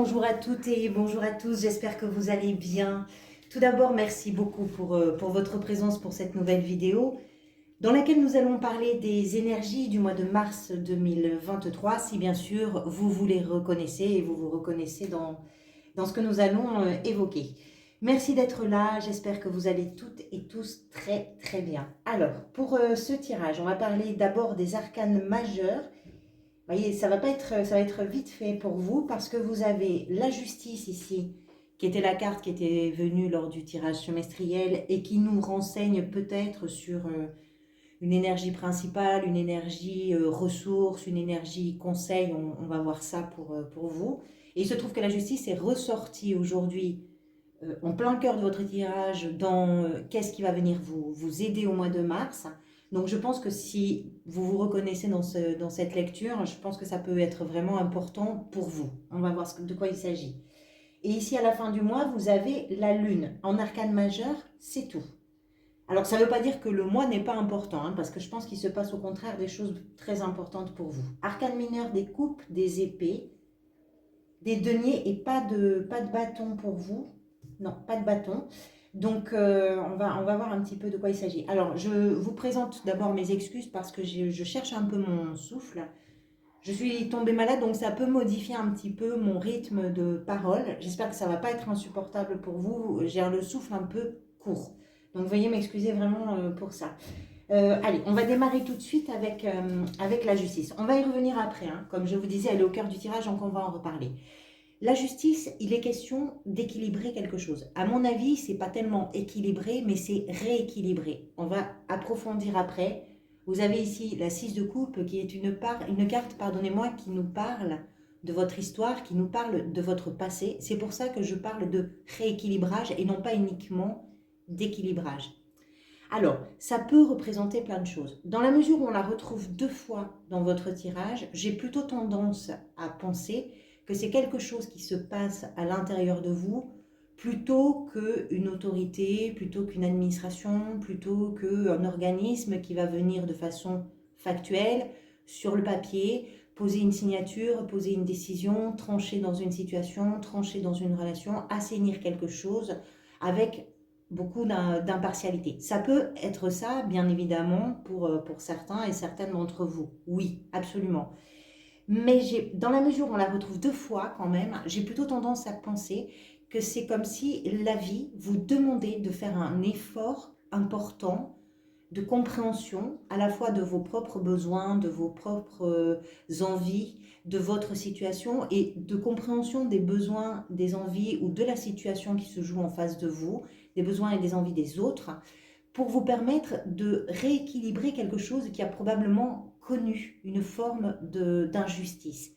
Bonjour à toutes et bonjour à tous, j'espère que vous allez bien. Tout d'abord, merci beaucoup pour votre présence pour cette nouvelle vidéo dans laquelle nous allons parler des énergies du mois de mars 2023, si bien sûr vous vous les reconnaissez et vous vous reconnaissez dans ce que nous allons évoquer. Merci d'être là, j'espère que vous allez toutes et tous très très bien. Alors, pour ce tirage, on va parler d'abord des arcanes majeurs. Vous voyez, ça va être vite fait pour vous parce que vous avez la justice ici, qui était la carte qui était venue lors du tirage semestriel et qui nous renseigne peut-être sur une énergie principale, une énergie ressource, une énergie conseil. On va voir ça pour vous. Et il se trouve que la justice est ressortie aujourd'hui en plein cœur de votre tirage dans qu'est-ce qui va venir vous aider au mois de mars. Donc je pense que si vous vous reconnaissez dans cette lecture, je pense que ça peut être vraiment important pour vous. On va voir de quoi il s'agit. Et ici à la fin du mois, vous avez la lune en arcane majeur, c'est tout. Alors ça ne veut pas dire que le mois n'est pas important, hein, parce que je pense qu'il se passe au contraire des choses très importantes pour vous. Arcane mineur, des coupes, des épées, des deniers et pas de bâton pour vous. Non, pas de bâton. Donc, on va voir un petit peu de quoi il s'agit. Alors, je vous présente d'abord mes excuses parce que je cherche un peu mon souffle. Je suis tombée malade, donc ça peut modifier un petit peu mon rythme de parole. J'espère que ça ne va pas être insupportable pour vous. J'ai le souffle un peu court. Donc, veuillez m'excuser vraiment pour ça. Allez, on va démarrer tout de suite avec la justice. On va y revenir après. Hein. Comme je vous disais, elle est au cœur du tirage, donc on va en reparler. La justice, il est question d'équilibrer quelque chose. À mon avis, c'est pas tellement équilibré, mais c'est rééquilibré. On va approfondir après. Vous avez ici la 6 de coupe qui est une carte, pardonnez-moi, qui nous parle de votre histoire, qui nous parle de votre passé. C'est pour ça que je parle de rééquilibrage et non pas uniquement d'équilibrage. Alors, ça peut représenter plein de choses. Dans la mesure où on la retrouve 2 fois dans votre tirage, j'ai plutôt tendance à penser que c'est quelque chose qui se passe à l'intérieur de vous plutôt qu'une autorité, plutôt qu'une administration, plutôt qu'un organisme qui va venir de façon factuelle, sur le papier, poser une signature, poser une décision, trancher dans une situation, trancher dans une relation, assainir quelque chose avec beaucoup d'impartialité. Ça peut être ça, bien évidemment, pour certains et certaines d'entre vous. Oui, absolument. Mais dans la mesure où on la retrouve 2 fois quand même, j'ai plutôt tendance à penser que c'est comme si la vie vous demandait de faire un effort important de compréhension à la fois de vos propres besoins, de vos propres envies, de votre situation et de compréhension des besoins, des envies ou de la situation qui se joue en face de vous, des besoins et des envies des autres, pour vous permettre de rééquilibrer quelque chose qui a probablement connu une forme d'injustice,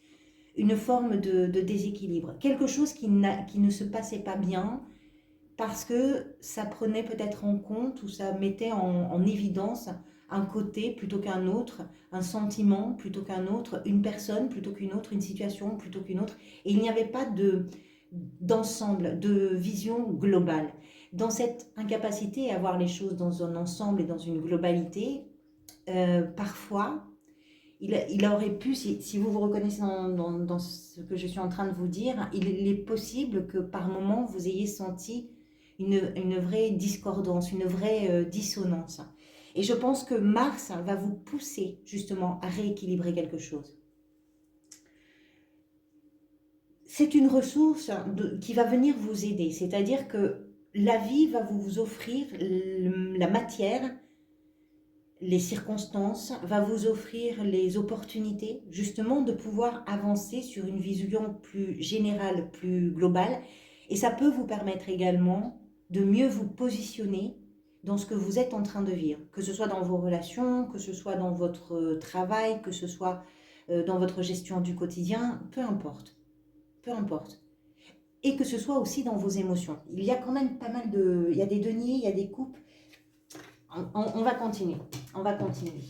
une forme de déséquilibre, quelque chose qui ne se passait pas bien, parce que ça prenait peut-être en compte ou ça mettait en évidence un côté plutôt qu'un autre, un sentiment plutôt qu'un autre, une personne plutôt qu'une autre, une situation plutôt qu'une autre. Et il n'y avait pas d'ensemble, de vision globale. Dans cette incapacité à voir les choses dans un ensemble et dans une globalité, parfois, il aurait pu, si vous vous reconnaissez dans ce que je suis en train de vous dire, il est possible que par moment vous ayez senti une vraie discordance, une vraie dissonance. Et je pense que Mars va vous pousser justement à rééquilibrer quelque chose. C'est une ressource qui va venir vous aider, c'est-à-dire que la vie va vous offrir la matière, les circonstances, va vous offrir les opportunités justement de pouvoir avancer sur une vision plus générale, plus globale. Et ça peut vous permettre également de mieux vous positionner dans ce que vous êtes en train de vivre, que ce soit dans vos relations, que ce soit dans votre travail, que ce soit dans votre gestion du quotidien, peu importe, peu importe. Et que ce soit aussi dans vos émotions. Il y a quand même pas mal de... Il y a des deniers, il y a des coupes. On va continuer, on va continuer.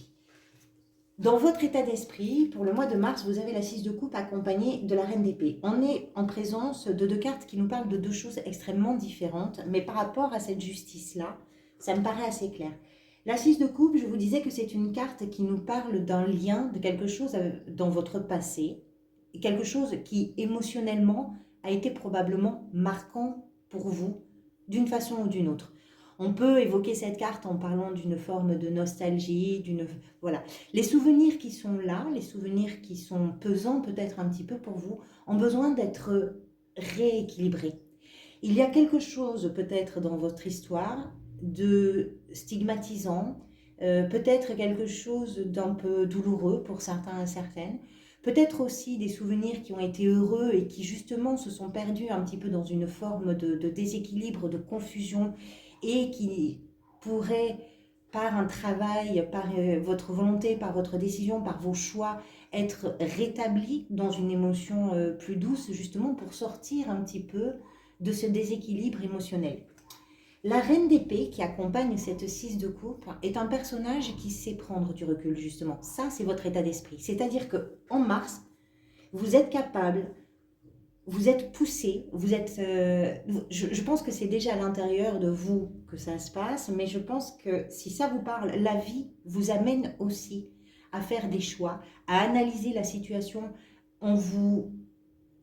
Dans votre état d'esprit, pour le mois de mars, vous avez la 6 de coupe accompagnée de la reine d'épée. On est en présence de 2 cartes qui nous parlent de 2 choses extrêmement différentes, mais par rapport à cette justice-là, ça me paraît assez clair. La 6 de coupe, je vous disais que c'est une carte qui nous parle d'un lien, de quelque chose dans votre passé, quelque chose qui émotionnellement a été probablement marquant pour vous d'une façon ou d'une autre. On peut évoquer cette carte en parlant d'une forme de nostalgie, voilà. Les souvenirs qui sont là, les souvenirs qui sont pesants peut-être un petit peu pour vous, ont besoin d'être rééquilibrés. Il y a quelque chose peut-être dans votre histoire de stigmatisant, peut-être quelque chose d'un peu douloureux pour certains et certaines, peut-être aussi des souvenirs qui ont été heureux et qui justement se sont perdus un petit peu dans une forme de déséquilibre, de confusion, et qui pourraient, par un travail, par votre volonté, par votre décision, par vos choix, être rétablis dans une émotion plus douce, justement pour sortir un petit peu de ce déséquilibre émotionnel. La reine d'épée qui accompagne cette 6 de coupe est un personnage qui sait prendre du recul, justement. Ça, c'est votre état d'esprit. C'est-à-dire qu'en mars, vous êtes capable, vous êtes poussé, vous êtes... je pense que c'est déjà à l'intérieur de vous que ça se passe, mais je pense que si ça vous parle, la vie vous amène aussi à faire des choix, à analyser la situation en vous...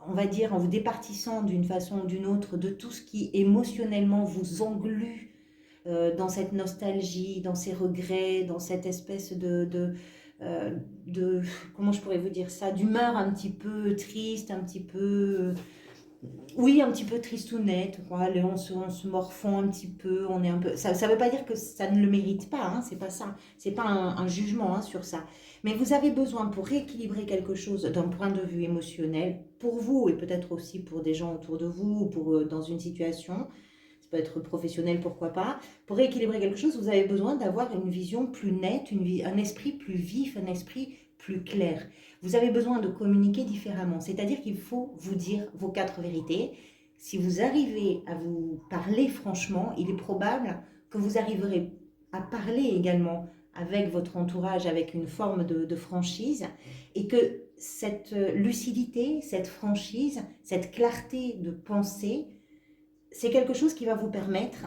on va dire, en vous départissant d'une façon ou d'une autre de tout ce qui émotionnellement vous englue dans cette nostalgie, dans ces regrets, dans cette espèce comment je pourrais vous dire ça, d'humeur un petit peu triste, un petit peu... oui, un petit peu tristounette, quoi. On se morfond un petit peu, on est un peu... Ça ne veut pas dire que ça ne le mérite pas, hein, c'est pas ça, c'est pas un jugement hein, sur ça. Mais vous avez besoin pour rééquilibrer quelque chose d'un point de vue émotionnel, pour vous et peut-être aussi pour des gens autour de vous, ou pour, dans une situation, ça peut être professionnel, pourquoi pas. Pour rééquilibrer quelque chose, vous avez besoin d'avoir une vision plus nette, un esprit plus vif, un esprit plus clair. Vous avez besoin de communiquer différemment, c'est-à-dire qu'il faut vous dire vos 4 vérités. Si vous arrivez à vous parler franchement, il est probable que vous arriverez à parler également avec votre entourage, avec une forme de franchise, et que cette lucidité, cette franchise, cette clarté de pensée, c'est quelque chose qui va vous permettre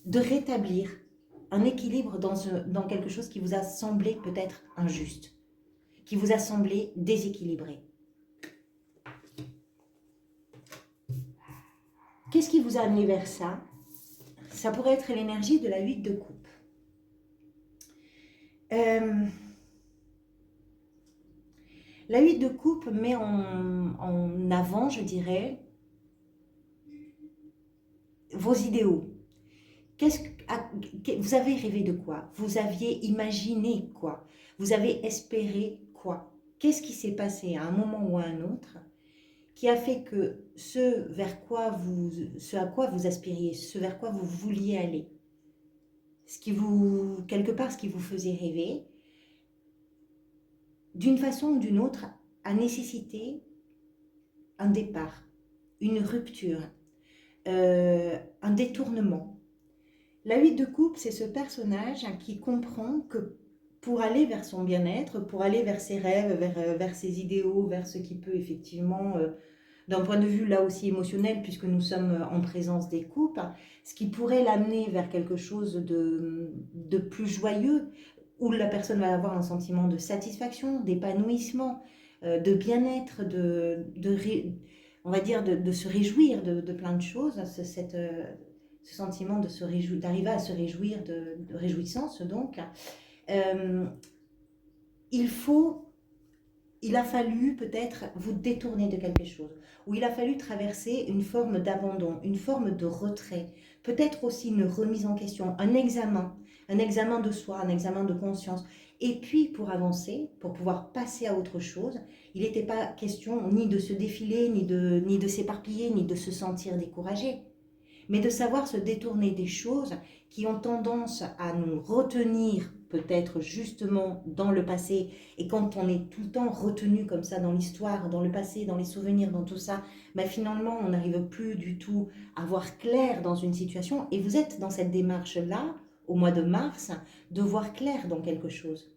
de rétablir un équilibre dans quelque chose qui vous a semblé peut-être injuste, qui vous a semblé déséquilibré. Qu'est-ce qui vous a amené vers ça? Ça pourrait être l'énergie de la 8 de coupe. La 8 de coupe met en avant, je dirais, vos idéaux. Vous avez rêvé de quoi? Vous aviez imaginé quoi? Vous avez espéré quoi? Qu'est-ce qui s'est passé à un moment ou à un autre qui a fait que ce à quoi vous aspiriez, ce vers quoi vous vouliez aller, quelque part, ce qui vous faisait rêver, d'une façon ou d'une autre, a nécessité un départ, une rupture, un détournement. La 8 de coupe, c'est ce personnage qui comprend que pour aller vers son bien-être, pour aller vers ses rêves, vers ses idéaux, vers ce qui peut effectivement, d'un point de vue là aussi émotionnel, puisque nous sommes en présence des coupes, ce qui pourrait l'amener vers quelque chose de plus joyeux, où la personne va avoir un sentiment de satisfaction, d'épanouissement, de bien-être, on va dire de se réjouir de plein de choses, ce sentiment d'arriver à se réjouir de réjouissance donc. Il a fallu peut-être vous détourner de quelque chose, ou il a fallu traverser une forme d'abandon, une forme de retrait, peut-être aussi une remise en question, un examen de soi, un examen de conscience. Et puis pour avancer, pour pouvoir passer à autre chose, il n'était pas question ni de se défiler, ni de s'éparpiller, ni de se sentir découragé, mais de savoir se détourner des choses qui ont tendance à nous retenir peut-être justement dans le passé. Et quand on est tout le temps retenu comme ça dans l'histoire, dans le passé, dans les souvenirs, dans tout ça, ben finalement on n'arrive plus du tout à voir clair dans une situation. Et vous êtes dans cette démarche-là, au mois de mars, de voir clair dans quelque chose.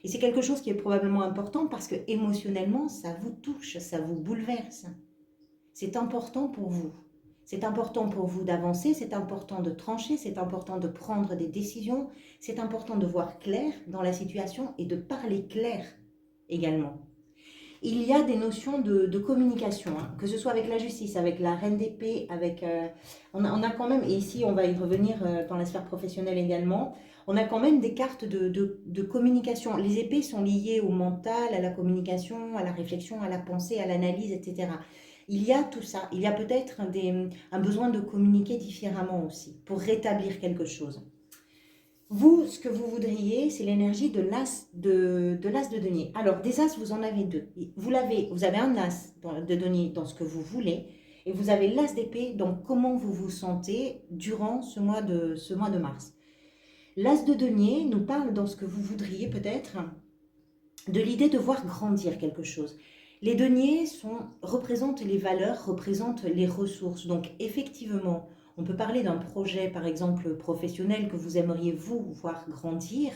Et c'est quelque chose qui est probablement important parce que émotionnellement, ça vous touche, ça vous bouleverse. C'est important pour vous. C'est important pour vous d'avancer, c'est important de trancher, c'est important de prendre des décisions, c'est important de voir clair dans la situation et de parler clair également. il y a des notions de communication, hein, que ce soit avec la justice, avec la reine d'épée, avec... on a quand même, et ici on va y revenir dans la sphère professionnelle également, on a quand même des cartes de communication. Les épées sont liées au mental, à la communication, à la réflexion, à la pensée, à l'analyse, etc. Il y a tout ça. Il y a peut-être un besoin de communiquer différemment aussi, pour rétablir quelque chose. Vous, ce que vous voudriez, c'est l'énergie de l'as de denier. Alors, des as, vous en avez deux. Vous avez un as de denier dans ce que vous voulez, et vous avez l'as d'épée, donc comment vous vous sentez durant ce mois de mars. L'as de denier nous parle dans ce que vous voudriez peut-être de l'idée de voir grandir quelque chose. Les deniers représentent les valeurs, représentent les ressources. Donc effectivement, on peut parler d'un projet, par exemple, professionnel que vous aimeriez vous voir grandir,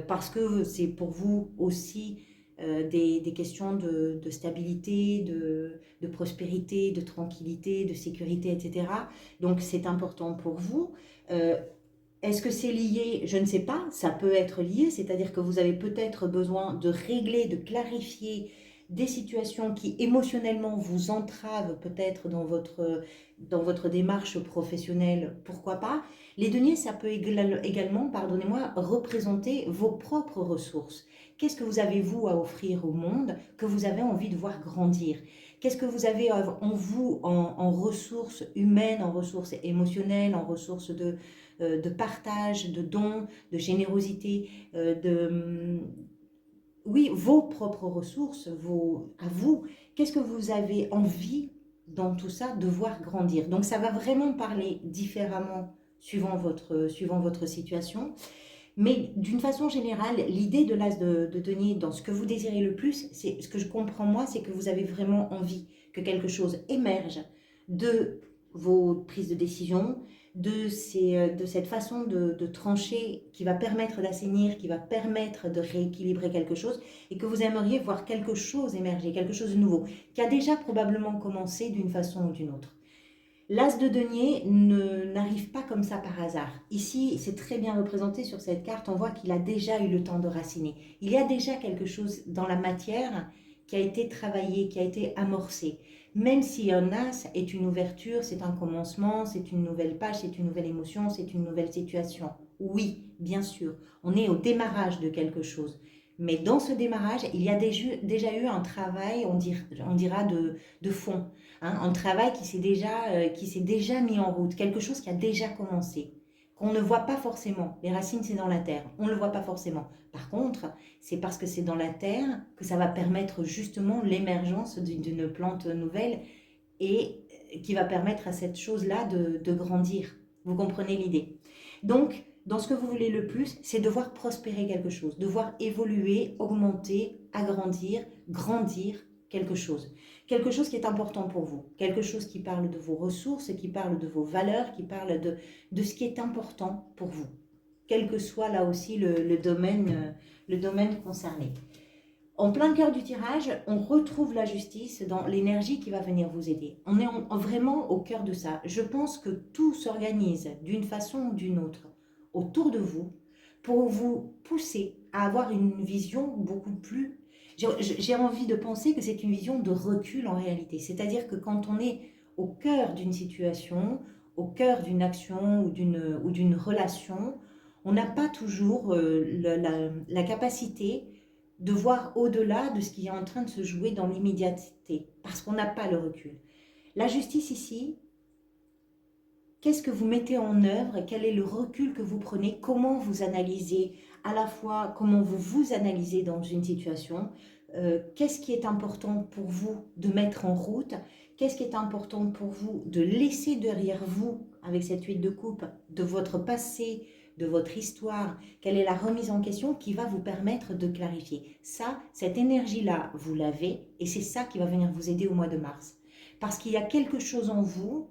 parce que c'est pour vous aussi des questions de stabilité, de prospérité, de tranquillité, de sécurité, etc. Donc c'est important pour vous. Est-ce que c'est lié? Je ne sais pas, ça peut être lié, c'est-à-dire que vous avez peut-être besoin de régler, de clarifier des situations qui émotionnellement vous entravent peut-être dans votre démarche professionnelle, pourquoi pas. Les deniers, ça peut également, pardonnez-moi, représenter vos propres ressources. Qu'est-ce que vous avez, vous, à offrir au monde que vous avez envie de voir grandir? Qu'est-ce que vous avez en vous, en ressources humaines, en ressources émotionnelles, en ressources de partage, de dons, de générosité, oui, vos propres ressources, à vous, qu'est-ce que vous avez envie dans tout ça de voir grandir. Donc ça va vraiment parler différemment suivant votre situation. Mais d'une façon générale, l'idée de l'as de denier dans ce que vous désirez le plus, c'est ce que je comprends moi, c'est que vous avez vraiment envie que quelque chose émerge de vos prises de décision, de cette façon de trancher qui va permettre d'assainir, qui va permettre de rééquilibrer quelque chose, et que vous aimeriez voir quelque chose émerger, quelque chose de nouveau, qui a déjà probablement commencé d'une façon ou d'une autre. L'as de denier n'arrive pas comme ça par hasard. Ici, c'est très bien représenté sur cette carte. On voit qu'il a déjà eu le temps de raciner. Il y a déjà quelque chose dans la matière qui a été travaillé, qui a été amorcé. Même si un as est une ouverture, c'est un commencement, c'est une nouvelle page, c'est une nouvelle émotion, c'est une nouvelle situation. Oui, bien sûr, on est au démarrage de quelque chose. Mais dans ce démarrage, il y a déjà eu un travail, on dira de fond. Hein, un travail qui s'est déjà mis en route, quelque chose qui a déjà commencé, qu'on ne voit pas forcément. Les racines, c'est dans la terre, on ne le voit pas forcément. Par contre, c'est parce que c'est dans la terre que ça va permettre justement l'émergence d'une plante nouvelle et qui va permettre à cette chose-là de grandir. Vous comprenez l'idée? Donc, dans ce que vous voulez le plus, c'est de voir prospérer quelque chose, de voir évoluer, augmenter, agrandir, grandir quelque chose. Quelque chose qui est important pour vous, quelque chose qui parle de vos ressources, qui parle de vos valeurs, qui parle de ce qui est important pour vous, quel que soit là aussi le domaine concerné. En plein cœur du tirage, on retrouve la justice dans l'énergie qui va venir vous aider. On est vraiment au cœur de ça. Je pense que tout s'organise d'une façon ou d'une autre autour de vous pour vous pousser à avoir une vision beaucoup plus... J'ai envie de penser que c'est une vision de recul en réalité. C'est-à-dire que quand on est au cœur d'une situation, au cœur d'une action ou d'une relation, on n'a pas toujours la capacité de voir au-delà de ce qui est en train de se jouer dans l'immédiateté, parce qu'on n'a pas le recul. La justice ici, qu'est-ce que vous mettez en œuvre? Quel est le recul que vous prenez? Comment vous analysez à la fois, comment vous analysez dans une situation? Qu'est-ce qui est important pour vous de mettre en route? Qu'est-ce qui est important pour vous de laisser derrière vous, avec cette huile de coupe, de votre passé, de votre histoire? Quelle est la remise en question qui va vous permettre de clarifier? Ça, cette énergie-là, vous l'avez, et c'est ça qui va venir vous aider au mois de mars. Parce qu'il y a quelque chose en vous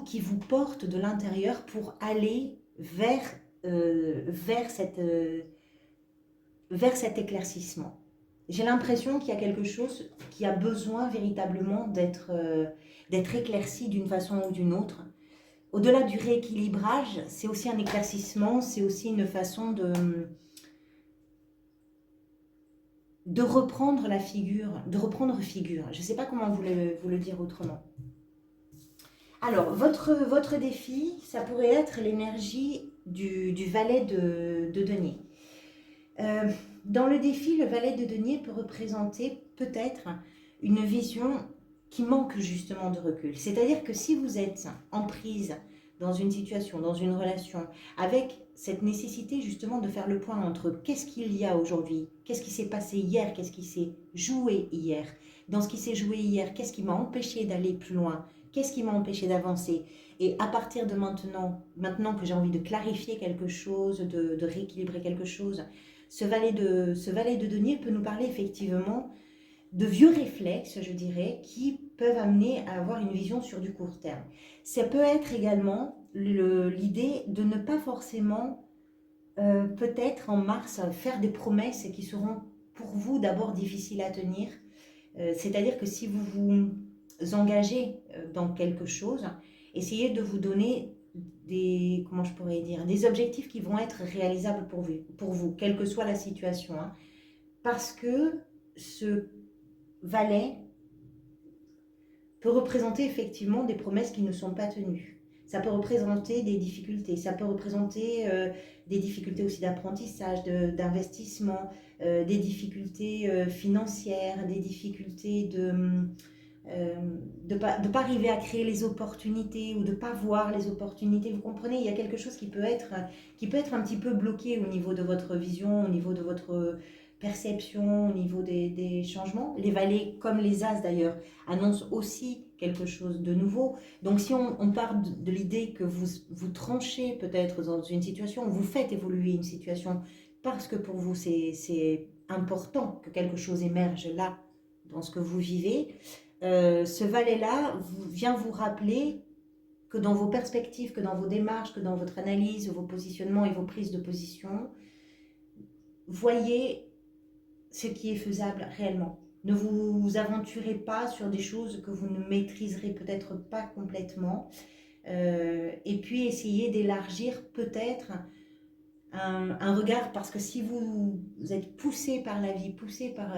qui vous porte de l'intérieur pour aller vers cet éclaircissement. J'ai l'impression qu'il y a quelque chose qui a besoin véritablement d'être éclairci d'une façon ou d'une autre. Au-delà du rééquilibrage, c'est aussi un éclaircissement, c'est aussi une façon de reprendre la figure, de reprendre figure. Je ne sais pas comment vous le dire autrement. Alors, votre défi, ça pourrait être l'énergie du valet de denier. Dans le défi, le valet de denier peut représenter peut-être une vision qui manque justement de recul. C'est-à-dire que si vous êtes en prise dans une situation, dans une relation, avec cette nécessité justement de faire le point entre qu'est-ce qu'il y a aujourd'hui, qu'est-ce qui s'est passé hier, qu'est-ce qui s'est joué hier, dans ce qui s'est joué hier, qu'est-ce qui m'a empêché d'aller plus loin, qu'est-ce qui m'a empêché d'avancer, et à partir de maintenant que j'ai envie de clarifier quelque chose, de rééquilibrer quelque chose, ce valet de denier peut nous parler effectivement de vieux réflexes, je dirais, qui peuvent amener à avoir une vision sur du court terme. Ça peut être également l'idée de ne pas forcément, peut-être en mars, faire des promesses qui seront pour vous d'abord difficiles à tenir. C'est-à-dire que si vous vous engagez dans quelque chose, essayez de vous donner comment je pourrais dire, des objectifs qui vont être réalisables pour vous, quelle que soit la situation. Hein. Parce que ce valet peut représenter effectivement des promesses qui ne sont pas tenues. Ça peut représenter des difficultés, ça peut représenter des difficultés aussi d'apprentissage, d'investissement, des difficultés financières, des difficultés de pas arriver à créer les opportunités ou de ne pas voir les opportunités. Vous comprenez, il y a quelque chose qui peut être un petit peu bloqué au niveau de votre vision, au niveau de votre perception, au niveau des changements. Les valets, comme les as d'ailleurs, annoncent aussi quelque chose de nouveau. Donc si on part de l'idée que vous tranchez peut-être dans une situation, vous faites évoluer une situation parce que pour vous c'est important que quelque chose émerge là, dans ce que vous vivez, ce valet-là vient vous rappeler que dans vos perspectives, que dans vos démarches, que dans votre analyse, vos positionnements et vos prises de position, voyez ce qui est faisable réellement. Ne vous aventurez pas sur des choses que vous ne maîtriserez peut-être pas complètement. Et puis essayez d'élargir peut-être un regard, parce que si vous êtes poussé par la vie, poussé par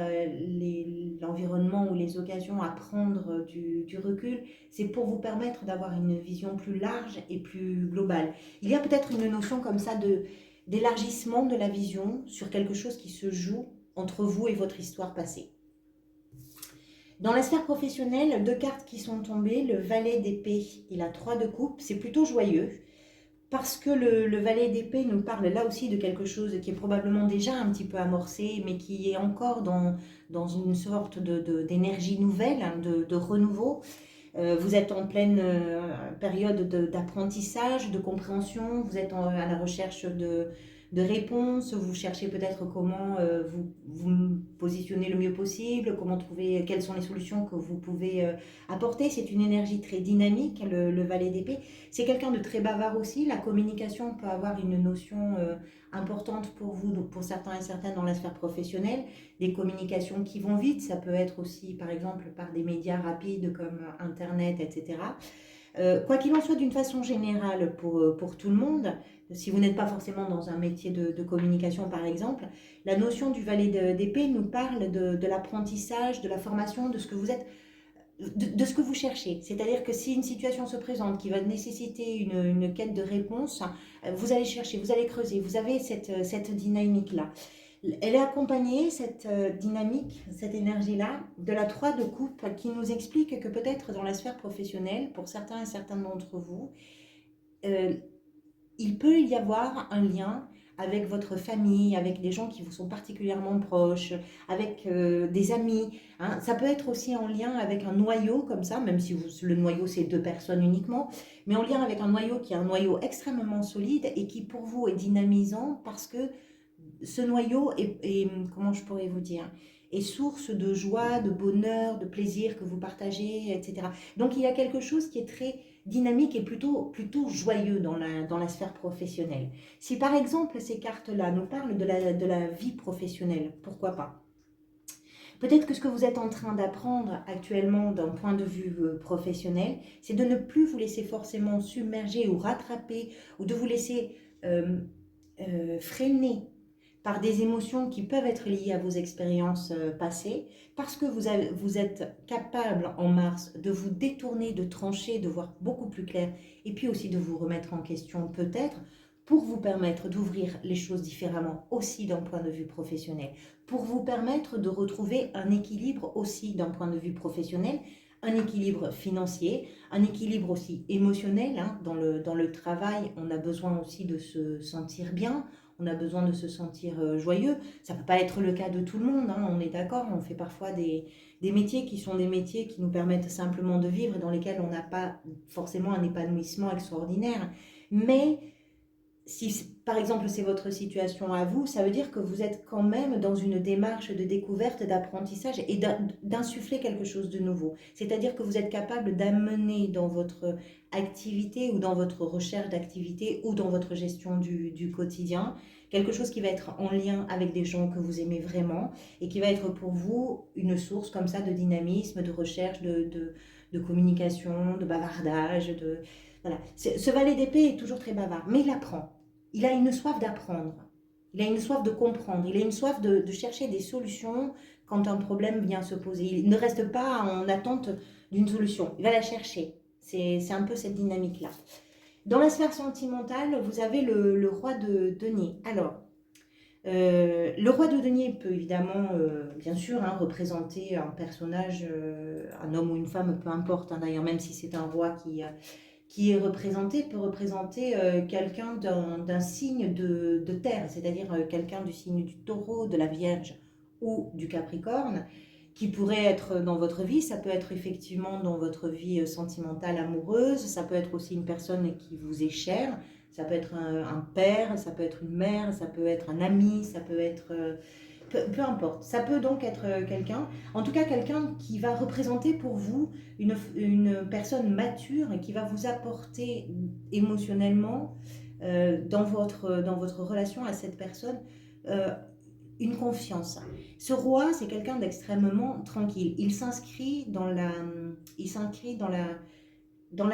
l'environnement ou les occasions à prendre du recul, c'est pour vous permettre d'avoir une vision plus large et plus globale. Il y a peut-être une notion comme ça d'élargissement de la vision sur quelque chose qui se joue entre vous et votre histoire passée. Dans la sphère professionnelle, deux cartes qui sont tombées, le valet d'épée et la 3 de coupe, c'est plutôt joyeux. Parce que le valet d'épée nous parle là aussi de quelque chose qui est probablement déjà un petit peu amorcé, mais qui est encore dans une sorte d'énergie nouvelle, hein, de renouveau. Vous êtes en pleine période d'apprentissage, de compréhension, vous êtes à la recherche de réponses, vous cherchez peut-être comment vous positionner le mieux possible, comment trouver, quelles sont les solutions que vous pouvez apporter. C'est une énergie très dynamique, le valet d'épée. C'est quelqu'un de très bavard aussi. La communication peut avoir une notion importante pour vous, donc pour certains et certaines dans la sphère professionnelle. Des communications qui vont vite, ça peut être aussi par exemple par des médias rapides comme Internet, etc. Quoi qu'il en soit, d'une façon générale pour tout le monde, si vous n'êtes pas forcément dans un métier de communication par exemple, la notion du valet d'épée nous parle de l'apprentissage, de la formation, de ce que vous êtes, de ce que vous cherchez. C'est-à-dire que si une situation se présente qui va nécessiter une quête de réponse, vous allez chercher, vous allez creuser, vous avez cette dynamique-là. Elle est accompagnée, cette dynamique, cette énergie-là, de la 3 de coupe qui nous explique que peut-être dans la sphère professionnelle, pour certains et certaines d'entre vous, il peut y avoir un lien avec votre famille, avec des gens qui vous sont particulièrement proches, avec des amis. Hein. Ça peut être aussi en lien avec un noyau comme ça, même si le noyau c'est 2 personnes uniquement, mais en lien avec un noyau qui est un noyau extrêmement solide et qui pour vous est dynamisant parce que ce noyau est, comment je pourrais vous dire, est source de joie, de bonheur, de plaisir que vous partagez, etc. Donc il y a quelque chose qui est très dynamique et plutôt joyeux dans la sphère professionnelle. Si par exemple ces cartes-là nous parlent de la vie professionnelle, pourquoi pas? Peut-être que ce que vous êtes en train d'apprendre actuellement d'un point de vue professionnel, c'est de ne plus vous laisser forcément submerger ou rattraper ou de vous laisser freiner par des émotions qui peuvent être liées à vos expériences passées, parce que vous êtes capable en Mars de vous détourner, de trancher, de voir beaucoup plus clair, et puis aussi de vous remettre en question peut-être, pour vous permettre d'ouvrir les choses différemment aussi d'un point de vue professionnel, pour vous permettre de retrouver un équilibre aussi d'un point de vue professionnel, un équilibre financier, un équilibre aussi émotionnel. Hein. Dans le travail, on a besoin aussi de se sentir bien, on a besoin de se sentir joyeux. Ça ne peut pas être le cas de tout le monde, hein, on est d'accord, on fait parfois des métiers qui sont des métiers qui nous permettent simplement de vivre et dans lesquels on n'a pas forcément un épanouissement extraordinaire. Mais si par exemple c'est votre situation à vous, ça veut dire que vous êtes quand même dans une démarche de découverte, d'apprentissage et d'insuffler quelque chose de nouveau. C'est-à-dire que vous êtes capable d'amener dans votre activité ou dans votre recherche d'activité ou dans votre gestion du quotidien quelque chose qui va être en lien avec des gens que vous aimez vraiment et qui va être pour vous une source comme ça de dynamisme, de recherche, de communication, de bavardage, de... Voilà. Ce valet d'épée est toujours très bavard, mais il apprend. Il a une soif d'apprendre, il a une soif de comprendre, il a une soif de chercher des solutions quand un problème vient se poser. Il ne reste pas en attente d'une solution, il va la chercher. C'est un peu cette dynamique-là. Dans la sphère sentimentale, vous avez le roi de denier. Alors, le roi de denier peut évidemment, bien sûr, hein, représenter un personnage, un homme ou une femme, peu importe, hein, d'ailleurs, même si c'est un roi qui est représenté, peut représenter quelqu'un d'un signe de terre, c'est-à-dire quelqu'un du signe du taureau, de la Vierge ou du Capricorne, qui pourrait être dans votre vie. Ça peut être effectivement dans votre vie sentimentale, amoureuse, ça peut être aussi une personne qui vous est chère, ça peut être un père, ça peut être une mère, ça peut être un ami, ça peut être... peu importe, ça peut donc être quelqu'un, en tout cas quelqu'un qui va représenter pour vous une personne mature et qui va vous apporter émotionnellement dans votre relation à cette personne une confiance. Ce roi, c'est quelqu'un d'extrêmement tranquille. Il s'inscrit dans la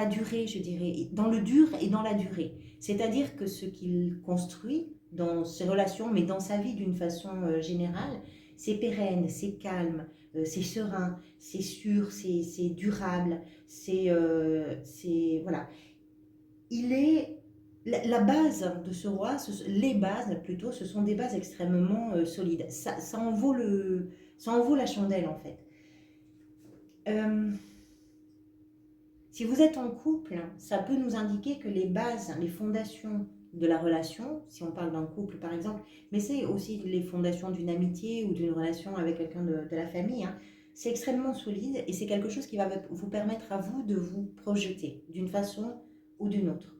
durée, je dirais, dans le dur et dans la durée. C'est-à-dire que ce qu'il construit dans ses relations, mais dans sa vie d'une façon générale, c'est pérenne, c'est calme, c'est serein, c'est sûr, c'est durable, voilà. Il est la base de ce roi, les bases plutôt, ce sont des bases extrêmement solides. Ça en vaut la chandelle en fait. Si vous êtes en couple, ça peut nous indiquer que les bases, les fondations de la relation, si on parle d'un couple par exemple, mais c'est aussi les fondations d'une amitié ou d'une relation avec quelqu'un de la famille, hein, c'est extrêmement solide et c'est quelque chose qui va vous permettre à vous de vous projeter d'une façon ou d'une autre.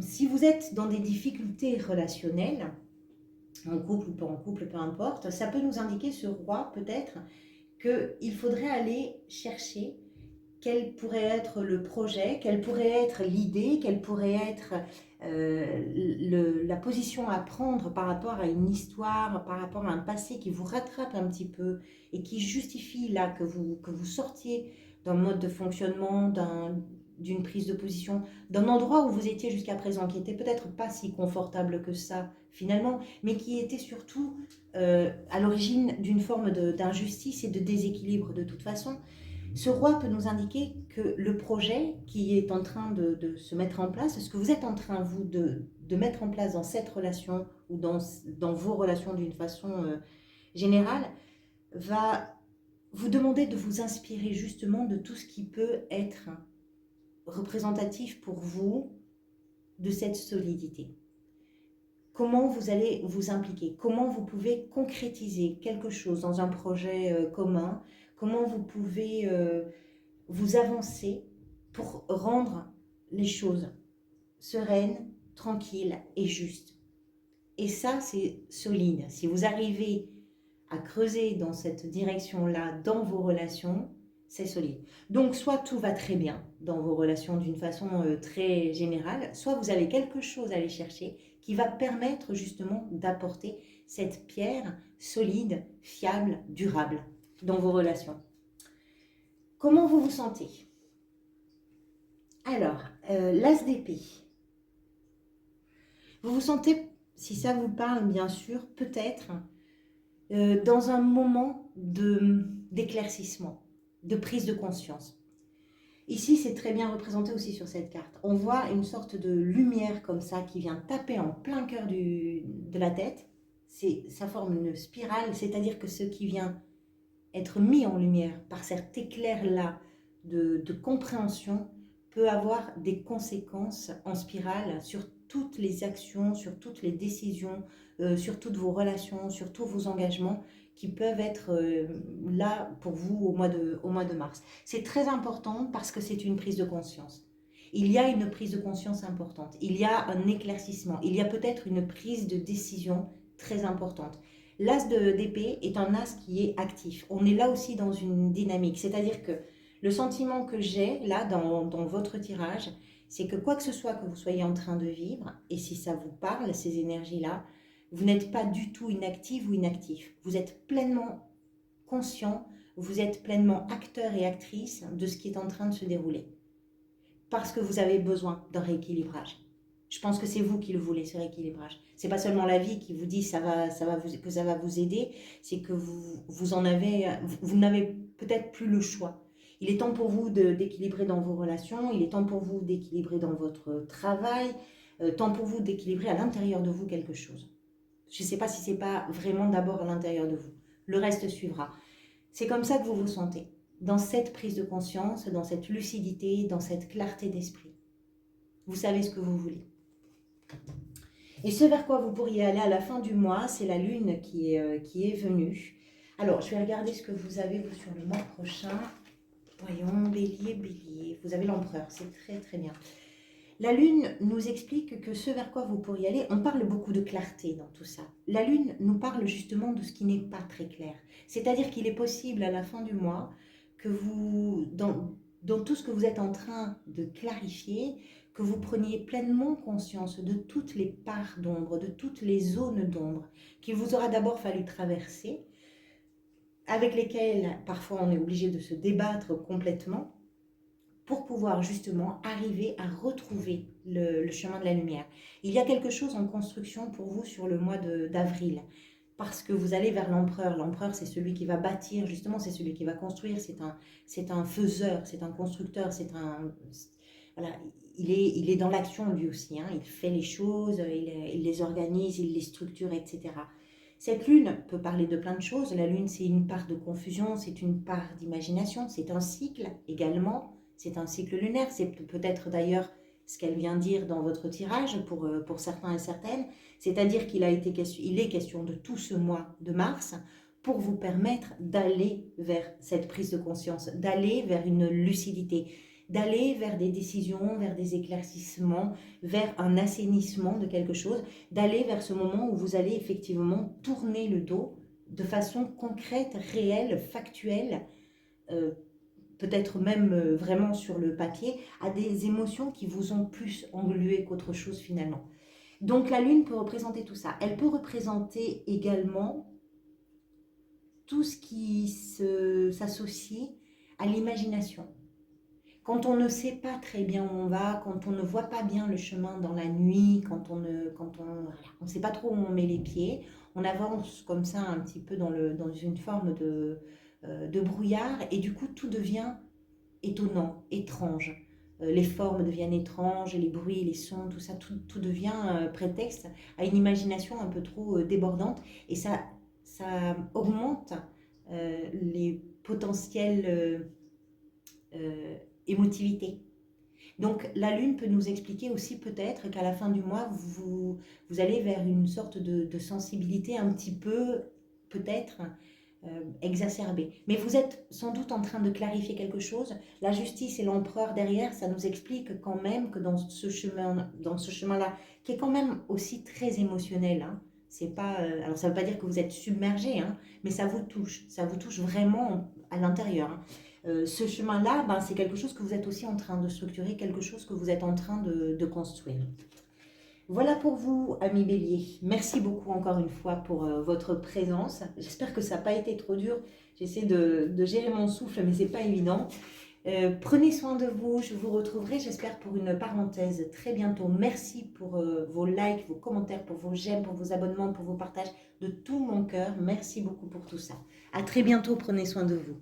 Si vous êtes dans des difficultés relationnelles, en couple ou pas en couple, peu importe, ça peut nous indiquer, ce roi peut-être, qu'il faudrait aller chercher quel pourrait être le projet, quelle pourrait être l'idée, quelle pourrait être la position à prendre par rapport à une histoire, par rapport à un passé qui vous rattrape un petit peu et qui justifie là que vous sortiez d'un mode de fonctionnement, d'une prise de position, d'un endroit où vous étiez jusqu'à présent, qui n'était peut-être pas si confortable que ça finalement, mais qui était surtout à l'origine d'une forme d'injustice et de déséquilibre de toute façon. Ce roi peut nous indiquer que le projet qui est en train de se mettre en place, ce que vous êtes en train, vous, de mettre en place dans cette relation ou dans vos relations d'une façon générale, va vous demander de vous inspirer justement de tout ce qui peut être représentatif pour vous de cette solidité. Comment vous allez vous impliquer, comment vous pouvez concrétiser quelque chose dans un projet commun, comment vous pouvez vous avancer pour rendre les choses sereines, tranquilles et justes. Et ça, c'est solide. Si vous arrivez à creuser dans cette direction-là, dans vos relations, c'est solide. Donc, soit tout va très bien dans vos relations d'une façon très générale, soit vous avez quelque chose à aller chercher qui va permettre justement d'apporter cette pierre solide, fiable, durable dans vos relations. Comment vous vous sentez? Alors, l'as d'épée. Vous vous sentez si ça vous parle, bien sûr, peut-être dans un moment d'éclaircissement, de prise de conscience. Ici, c'est très bien représenté aussi sur cette carte. On voit une sorte de lumière comme ça qui vient taper en plein cœur de la tête. Ça forme une spirale, c'est-à-dire que ce qui vient être mis en lumière par cet éclair-là de compréhension peut avoir des conséquences en spirale sur toutes les actions, sur toutes les décisions, sur toutes vos relations, sur tous vos engagements qui peuvent être là pour vous au mois de mars. C'est très important parce que c'est une prise de conscience. Il y a une prise de conscience importante, il y a un éclaircissement, il y a peut-être une prise de décision très importante. L'as d'épée est un as qui est actif. On est là aussi dans une dynamique, c'est-à-dire que le sentiment que j'ai là dans votre tirage, c'est que quoi que ce soit que vous soyez en train de vivre, et si ça vous parle, ces énergies-là, vous n'êtes pas du tout inactive ou inactif. Vous êtes pleinement conscient, vous êtes pleinement acteur et actrice de ce qui est en train de se dérouler. Parce que vous avez besoin d'un rééquilibrage. Je pense que c'est vous qui le voulez, ce rééquilibrage. C'est pas seulement la vie qui vous dit que ça va vous aider, c'est que vous n'avez peut-être plus le choix. Il est temps pour vous d'équilibrer dans vos relations, il est temps pour vous d'équilibrer dans votre travail, temps pour vous d'équilibrer à l'intérieur de vous quelque chose. Je ne sais pas si c'est pas vraiment d'abord à l'intérieur de vous. Le reste suivra. C'est comme ça que vous vous sentez, dans cette prise de conscience, dans cette lucidité, dans cette clarté d'esprit. Vous savez ce que vous voulez. Et ce vers quoi vous pourriez aller à la fin du mois, c'est la lune qui est venue. Alors, je vais regarder ce que vous avez vous, sur le mois prochain. Voyons, bélier, bélier. Vous avez l'empereur, c'est très très bien. La lune nous explique que ce vers quoi vous pourriez aller, on parle beaucoup de clarté dans tout ça. La lune nous parle justement de ce qui n'est pas très clair. C'est-à-dire qu'il est possible à la fin du mois que vous, dans tout ce que vous êtes en train de clarifier, que vous preniez pleinement conscience de toutes les parts d'ombre, de toutes les zones d'ombre qu'il vous aura d'abord fallu traverser, avec lesquelles parfois on est obligé de se débattre complètement, pour pouvoir justement arriver à retrouver le chemin de la lumière. Il y a quelque chose en construction pour vous sur le mois d'avril, parce que vous allez vers l'empereur. L'empereur, c'est celui qui va bâtir, justement, c'est celui qui va construire, c'est un faiseur, c'est un constructeur, voilà, il est dans l'action lui aussi, hein. Il fait les choses, il les organise, il les structure, etc. Cette lune peut parler de plein de choses. La lune, c'est une part de confusion, c'est une part d'imagination, c'est un cycle également. C'est un cycle lunaire, c'est peut-être d'ailleurs ce qu'elle vient dire dans votre tirage pour certains et certaines, c'est-à-dire il est question de tout ce mois de mars pour vous permettre d'aller vers cette prise de conscience, d'aller vers une lucidité, d'aller vers des décisions, vers des éclaircissements, vers un assainissement de quelque chose, d'aller vers ce moment où vous allez effectivement tourner le dos de façon concrète, réelle, factuelle, peut-être même vraiment sur le papier, à des émotions qui vous ont plus englué qu'autre chose finalement. Donc la lune peut représenter tout ça. Elle peut représenter également tout ce qui s'associe à l'imagination. Quand on ne sait pas très bien où on va, quand on ne voit pas bien le chemin dans la nuit, quand on ne sait pas trop où on met les pieds, on avance comme ça un petit peu dans une forme de brouillard, et du coup tout devient étonnant, étrange. Les formes deviennent étranges, les bruits, les sons, tout ça, tout devient prétexte à une imagination un peu trop débordante, et ça augmente les potentiels émotivités. Donc la lune peut nous expliquer aussi peut-être qu'à la fin du mois, vous allez vers une sorte de sensibilité un petit peu, peut-être, exacerbée. Mais vous êtes sans doute en train de clarifier quelque chose. La justice et l'empereur derrière, ça nous explique quand même que dans ce chemin-là, qui est quand même aussi très émotionnel, hein, c'est pas, alors ça ne veut pas dire que vous êtes submergé, hein, mais ça vous touche vraiment à l'intérieur, hein. Ce chemin-là, ben, c'est quelque chose que vous êtes aussi en train de structurer, quelque chose que vous êtes en train de construire. Voilà pour vous, amis Bélier. Merci beaucoup encore une fois pour votre présence. J'espère que ça n'a pas été trop dur. J'essaie de gérer mon souffle, mais ce n'est pas évident. Prenez soin de vous, je vous retrouverai, j'espère, pour une parenthèse très bientôt. Merci pour vos likes, vos commentaires, pour vos j'aime, pour vos abonnements, pour vos partages de tout mon cœur. Merci beaucoup pour tout ça. À très bientôt, prenez soin de vous.